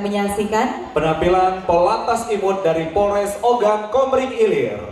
menyaksikan penampilan Polantas Imut dari Polres Ogan Komering Ilir.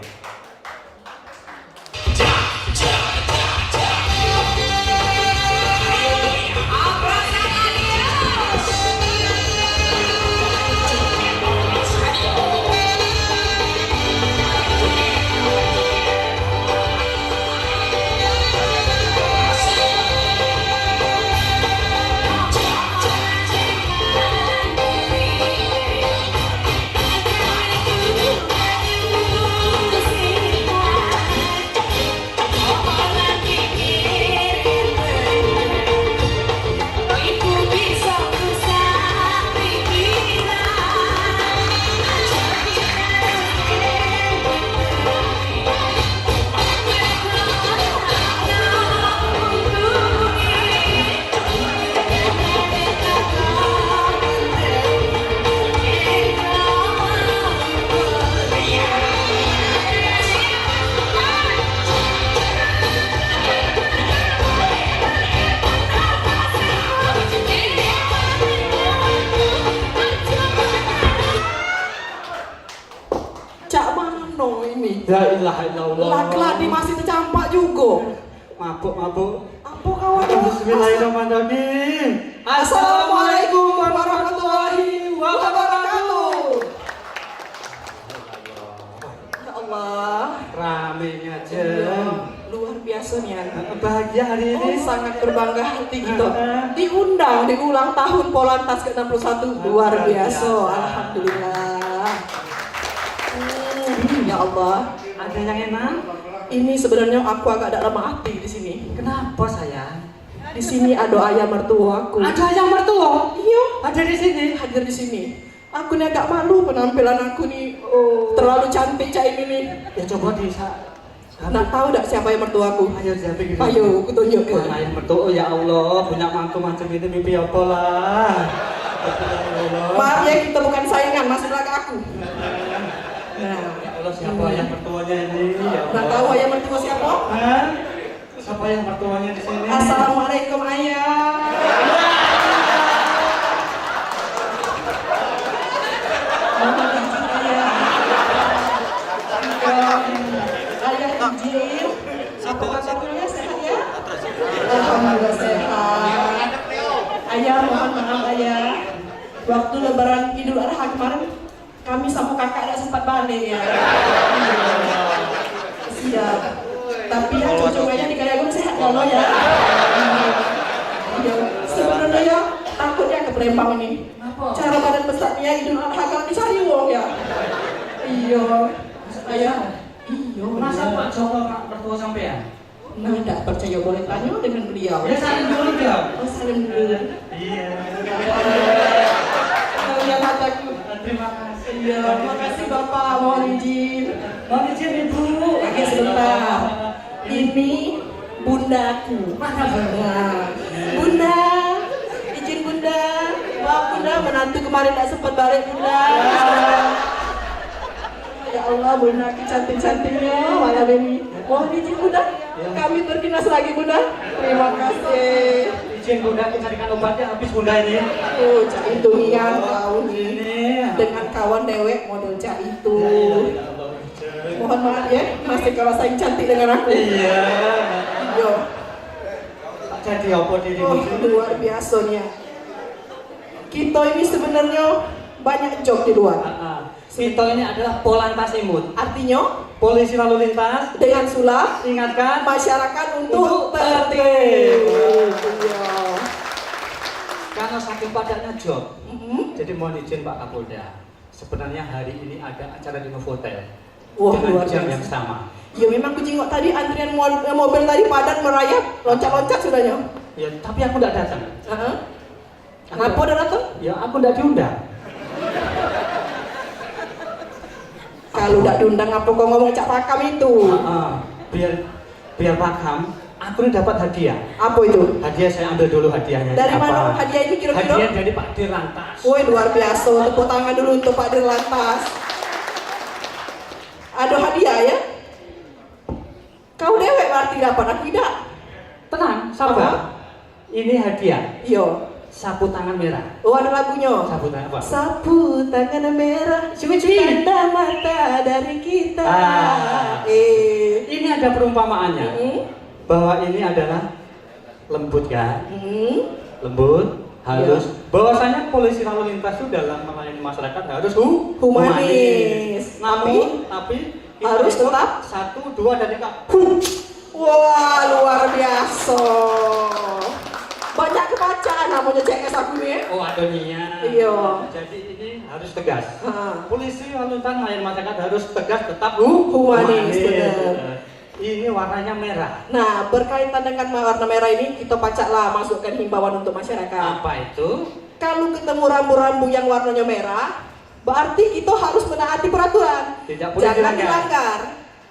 La ilaha illallah. Laki-laki masih tercampak juga. Mabuk. Apa kawan? Bismillahirrahmanirrahim. Assalamualaikum warahmatullahi wabarakatuh. Ya Allah. Ramenya aja. Luar biasa nih. Bahagia hari ini. Sangat berbangga hati gitu. Diundang di ulang tahun Polantas ke-61. Luar biasa. Alhamdulillah. Ya Allah. Ada yang enak? Ini sebenarnya aku agak ada lemah hati di sini. Kenapa sayang? Di sini ada ayah mertuaku. Ada yang mertua? Iya, Ada di sini. hadir di sini. Aku nih agak malu penampilan aku nih. Terlalu cantik cah ini nih. Ya coba Nak tahu tak siapa yang mertuaku? Ayo siapa gitu. Ayo, aku tunjukkan. Wah, yang mertua ya Allah, punya mantu macam ini mimpi apa lah. Maaf ya, kita bukan saingan, masuk lagi aku. Nah, Allah siapa yang mertuanya ini? Ya Allah. nak tahu ayah mertua siapa? Hah? Siapa yang mertuanya di sini? Assalamualaikum ayah. Ayah izin. Apa kabarnya, sehat ya? Alhamdulillah sehat. Ayah mohon maaf ayah. Waktu lebaran Idul Adha kemarin kami sama kakak tidak sempat balik ya. Siap. Tapi ya cucu ayah di Kayagun sehat ya Allah ya. Iya. Sebenarnya ya takutnya ke Palembang nih. Cara badan besarnya Idul Adha kalau dicari wong ya. Iya. Ayah. Iya. Masa Pak Joko Pak mertua sampean? Nah, tidak percaya boleh tanya dengan beliau. Ya saling dulu ya. Oh, salim dulu. Iya. Kalian hataku. Terima kasih. Iya, terima kasih Bapak. Mohon izin. Mohon izin Ibu. Oke, sebentar. Ini bundaku. Mana Bunda? Bunda, izin Bunda. Maaf Bunda, menantu kemarin tak sempat balik Bunda. Ya Allah, Bunda cantik-cantiknya malam ini. Mohon izin Bunda, kami berdinas lagi Bunda. Terima kasih. Izin Bunda carikan obatnya habis Bunda ini. Oh, cak itu yang kau nih. Ini. Dengan kawan dewek model cak itu. Mohon maaf ya, masih kalau saya cantik dengan aku. Iya. Yo. Jadi apa diri Oh, luar biasanya. Kita ini sebenarnya banyak job di luar. Kita ini adalah Polantas Imut. Artinya, Polisi lalu lintas dengan sulap ingatkan masyarakat untuk tertib. Iya. karena saking padatnya job. Mhm. Jadi mohon izin Pak Kapolda. Sebenarnya hari ini ada acara di Novotel. Wah, dengan luar jam biasa. yang sama. Ya memang ku jenguk tadi antrian mobil tadi padat merayap, loncat-loncat sudahnya. Ya, tapi aku tidak datang. Kenapa udah datang? Ya, aku tidak diundang. Kalau udah diundang apa kau ngomong cak pakam itu? Biar paham, aku ini dapat hadiah. Apa itu? Hadiah saya ambil dulu hadiahnya. Dari apa? mana hadiah ini kira-kira? Hadiah dari Pak Dirlantas. Woi, luar biasa. Tepuk tangan dulu untuk Pak Dirlantas. Ada hadiah ya? Kau dewek berarti dapat, aku tidak. Tenang, sabar. Ini hadiah. Yo. sapu tangan merah. Oh, ada lagunya. Sapu tangan apa? Sapu tangan merah, Cuci. tanda mata dari kita. Ini ada perumpamaannya bahwa ini adalah lembut kan? Lembut, halus. Bahwasanya polisi lalu lintas itu dalam melayani masyarakat harus humanis. Tapi harus kita tetap 1, 2 dan 3. Wah, luar biasa. Banyak kebaca namanya CS aku nih. Oh, adoninya. Iya. Jadi ini harus tegas. Ha. Polisi lalu lintas melayani masyarakat harus tegas, tetap Humanis, benar. Ini warnanya merah. Nah, berkaitan dengan warna merah ini, kita pacaklah masukkan himbauan untuk masyarakat. Apa itu? Kalau ketemu rambu-rambu yang warnanya merah, berarti itu harus menaati peraturan. Tidak boleh Jangan dilanggar. dilanggar.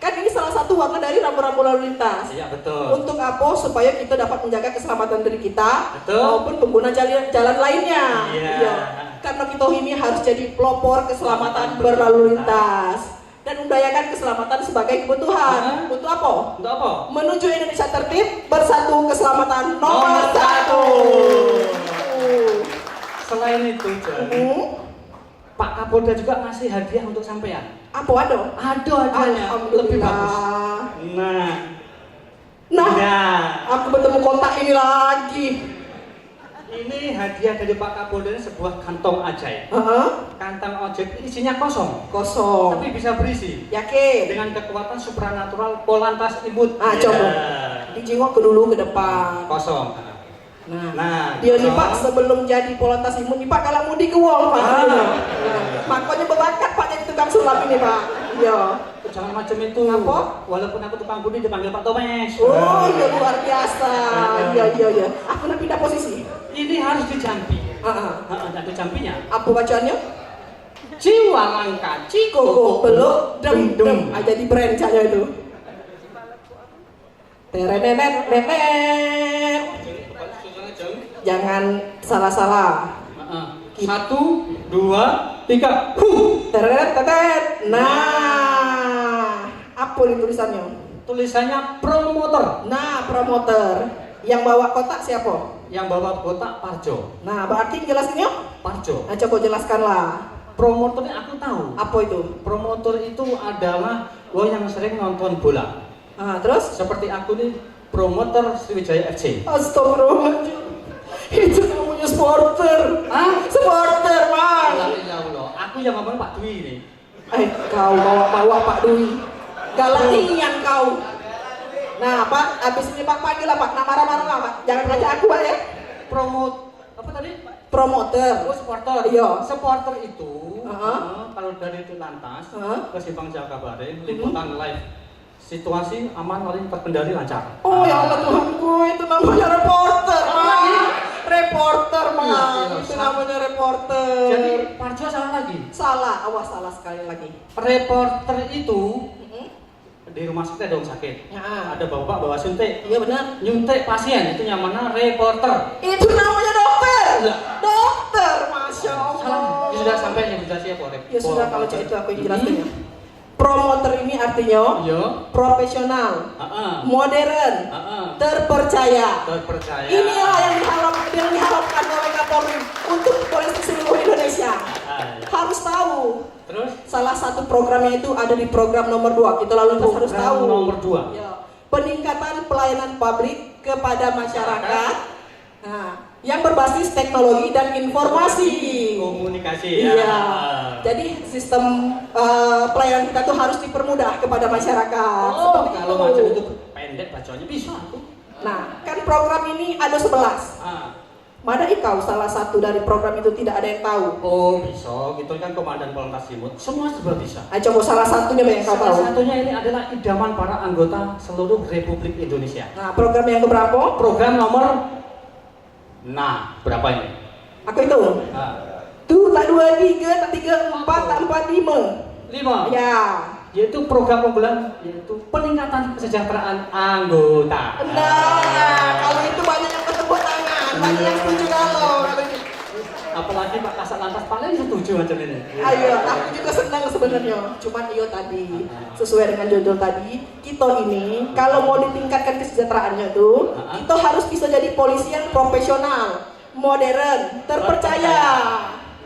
Kan ini salah satu warna dari rambu-rambu lalu lintas. Iya, betul. Untuk apa? Supaya kita dapat menjaga keselamatan diri kita Betul. maupun pengguna jalan lainnya. Iya. Karena kita ini harus jadi pelopor keselamatan berlalu lintas dan membahayakan keselamatan sebagai kebutuhan. Untuk apa? Untuk apa? Menuju Indonesia tertib, bersatu, keselamatan nomor 1. Selain itu, Pak Kapolda juga ngasih hadiah untuk sampean. Apa ada? Ada hadiahnya, lebih bagus. Nah, Aku bertemu kontak ini lagi. ini hadiah dari Pak Kapolda, ini sebuah kantong ajaib. Kantong ajaib isinya kosong, Kosong. tapi bisa berisi Yakin? dengan kekuatan supranatural Polantas Imut. Coba dijengok ke dulu ke depan. Kosong. Nah, Dia nih Pak sebelum jadi Polantas Imun nih Pak kalau mudi ke wong Pak. Makanya berbakat Pak jadi tukang sulap ini Pak. Iya. Jangan macam itu. Apa? Walaupun aku tukang budi dipanggil Pak Tomes. Oh, iya luar biasa. Iya. Aku nak pindah posisi. Ini harus dijampi. Ada jampinya. Apa bacaannya? Jiwa langka, Koko peluk dem. Jadi brand caknya itu. Terenenet nenet. Jangan salah-salah. 1, 2, 3. Terenet tetet. Nah, apa ini tulisannya? Tulisannya promotor. Nah, promoter. Yang bawa kotak siapa? Yang bawa kotak Parjo. Nah, berarti jelasinnya? Parjo. Nah, coba jelaskanlah. Promotornya aku tahu. Apa itu? Promotor itu adalah lo yang sering nonton bola. Terus? Seperti aku nih promotor Sriwijaya FC. Astagfirullahaladzim. Itu namanya supporter. Supporter, Bang. Ya Allah, aku yang ngomong Pak Dwi ini. Kau bawa Pak Dwi. Galak yang kau. Nah, Pak, habis ini Pak panggil lah Pak. Nah, marah-marah Pak. Jangan ngajak aku Pak ya. Apa tadi? Promoter. Oh, supporter. Iya. Supporter itu kalau dari itu lantas ke Simpang Jakabaring, liputan live. Situasi aman, paling terkendali lancar. Oh ya Allah Tuhanku, itu namanya reporter, Mang. Reporter, Mang. Itu namanya reporter. Jadi Parjo salah lagi. Salah, awas salah sekali lagi. Reporter itu di rumah sakit ada orang sakit. Ada bapak bawa suntik. Iya benar. Nyuntik pasien itu yang mana reporter. Itu namanya dokter. Dokter, masya Allah. Salah. Sudah sampai yang sudah siap oleh. Ya sudah kalau itu aku yang jelaskannya. Promoter ini artinya profesional, modern, terpercaya. Inilah yang diharapkan oleh Kapolri untuk polisi seluruh Indonesia. Harus tahu. Terus? Salah satu programnya itu ada di program nomor 2. Kita lalu lintas harus tahu. Nomor 2. Ya. Peningkatan pelayanan publik kepada masyarakat. Nah, yang berbasis teknologi dan informasi. Komunikasi ya. Iya. Jadi sistem pelayanan kita tuh harus dipermudah kepada masyarakat. Oh, kalau macam itu pendek bacanya bisa tuh. Nah, kan program ini ada 11. Mana kau salah satu dari program itu tidak ada yang tahu? Oh, bisa. Gitu kan Komandan Polantas Imut. Semua serba bisa. Coba salah satunya yang kau tahu. Salah satunya ini adalah idaman para anggota seluruh Republik Indonesia. Nah, program yang keberapa? Program nomor. Nah, berapa ini? Aku itu. Tuh, tak 2, 3, tak 3, 4, tak 4, 5. 5. Ya. Yaitu program unggulan, yaitu peningkatan kesejahteraan anggota. Nah, kalau itu banyak yang bertepuk tangan, banyak yang setuju kalau ini. Apalagi Pak Kasat Lantas paling setuju macam ini. Ayo, aku juga senang sebenarnya. Cuman iyo tadi, sesuai dengan judul tadi, kita ini kalau mau ditingkatkan kesejahteraannya tuh, kita harus bisa jadi polisi yang profesional, modern, terpercaya.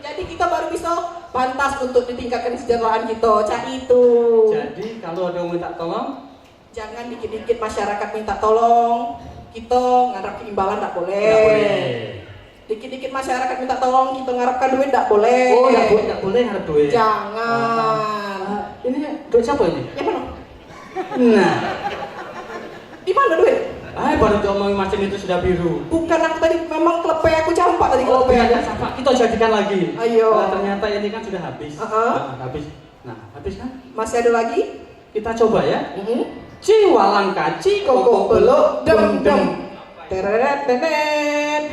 Jadi kita baru bisa pantas untuk ditingkatkan kesejahteraan kita. Cak itu. Jadi kalau ada yang minta tolong, Jangan dikit-dikit masyarakat minta tolong, kita ngarap imbalan tak boleh. nggak boleh. Dikit-dikit masyarakat minta tolong, kita ngarapkan duit tak boleh. Oh, nggak boleh harap duit. Jangan. Ini duit siapa ini? Ya mana? Nah, Di mana duit? baru diomongin macam itu sudah biru. Bukan aku tadi, memang kelepe aku campak tadi Oh, kelepe. beda sama. Kita jadikan lagi. Ayo. Nah, ternyata ini kan sudah habis. Habis. Nah, habis kan? Masih ada lagi? Kita coba ya. Ciwalang kaci Koko belok dem dem. Teret teret.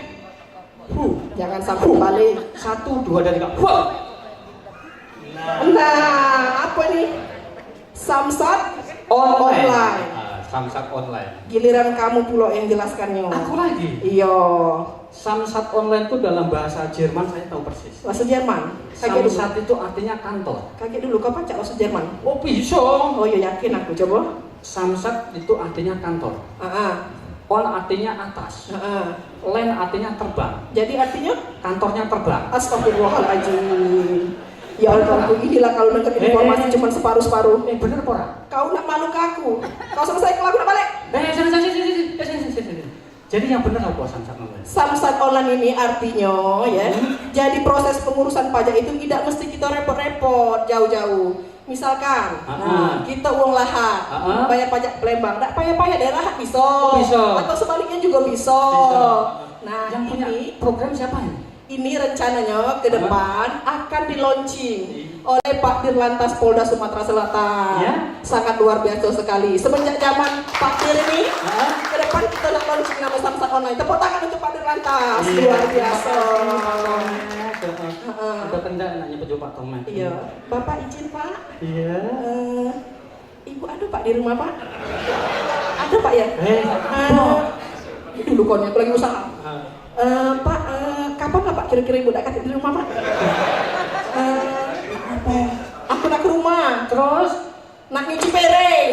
Jangan sampai balik. 1, 2, dan 3. Wah. Nah, apa nih? Samsat online. Samsat online. Giliran kamu pula yang jelaskannya. Aku lagi. Iya. Samsat online itu dalam bahasa Jerman saya tahu persis. Bahasa Jerman. Kaget dulu. Samsat itu artinya kantor. Kaget dulu. Kau baca bahasa Jerman? Oh bisa. Oh ya yakin aku coba. Samsat itu artinya kantor. On artinya atas. Land artinya terbang. Jadi artinya? Kantornya terbang. Astagfirullahaladzim. Ya Allah, aku inilah kalau denger informasi cuma separuh-separuh. Bener pora? Kau nak malu ke aku? Kau selesai kalau aku nak balik? Sini. Jadi yang benar apa Samsat online? Samsat online ini artinya ya. Jadi proses pengurusan pajak itu tidak mesti kita repot-repot jauh-jauh. Misalkan, kita uang lahat, bayar pajak Palembang, tak payah-payah daerah bisa. Bisa. Atau sebaliknya juga bisa. Nah, yang punya ini program siapa ini? Ini rencananya ke depan akan di-launching oleh Pak Dirlantas Polda Sumatera Selatan. Ya? Sangat luar biasa sekali. Semenjak zaman Pak Dir ini, ke depan kita udah launching nama Samsat online. Tepuk tangan untuk Pak Dirlantas. Luar biasa. Ada tenda nanya pejuang Pak Tomek. Iya. Bapak izin Pak. Iya. Ibu ada Pak di rumah Pak? Ada Pak ya? Dulu konya, aku lagi usaha. Pak, kapan nggak Pak kira-kira ibu nak kasih di rumah Pak? Apa? Aku nak ke rumah, terus nak nyuci piring.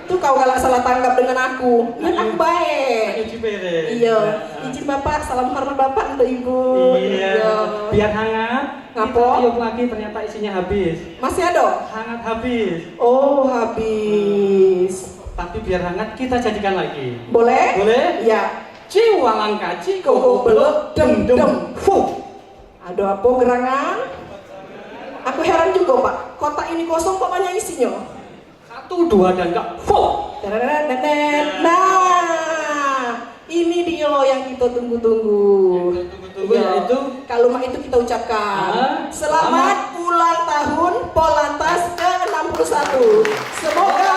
Itu kau galak salah tanggap dengan aku. Kan aku baik. Nyuci piring. Iya. Izin Bapak, salam hormat Bapak untuk Ibu. Iya. Biar hangat. Ngapo? Kita tiup lagi ternyata isinya habis. Masih ada? Hangat habis. Oh, habis. Tapi biar hangat kita jadikan lagi. Boleh? Boleh? Ya. Ciwalang kaci Koko belok dem dem. Fuh. Ada apa gerangan? Aku heran juga Pak, kotak ini kosong kok banyak isinya? 1, 2, dan enggak. Fuh. Nah, ini dia yang kita tunggu-tunggu. Ya, itu kalimat itu kita ucapkan. Selamat ulang tahun Polantas ke-61. Semoga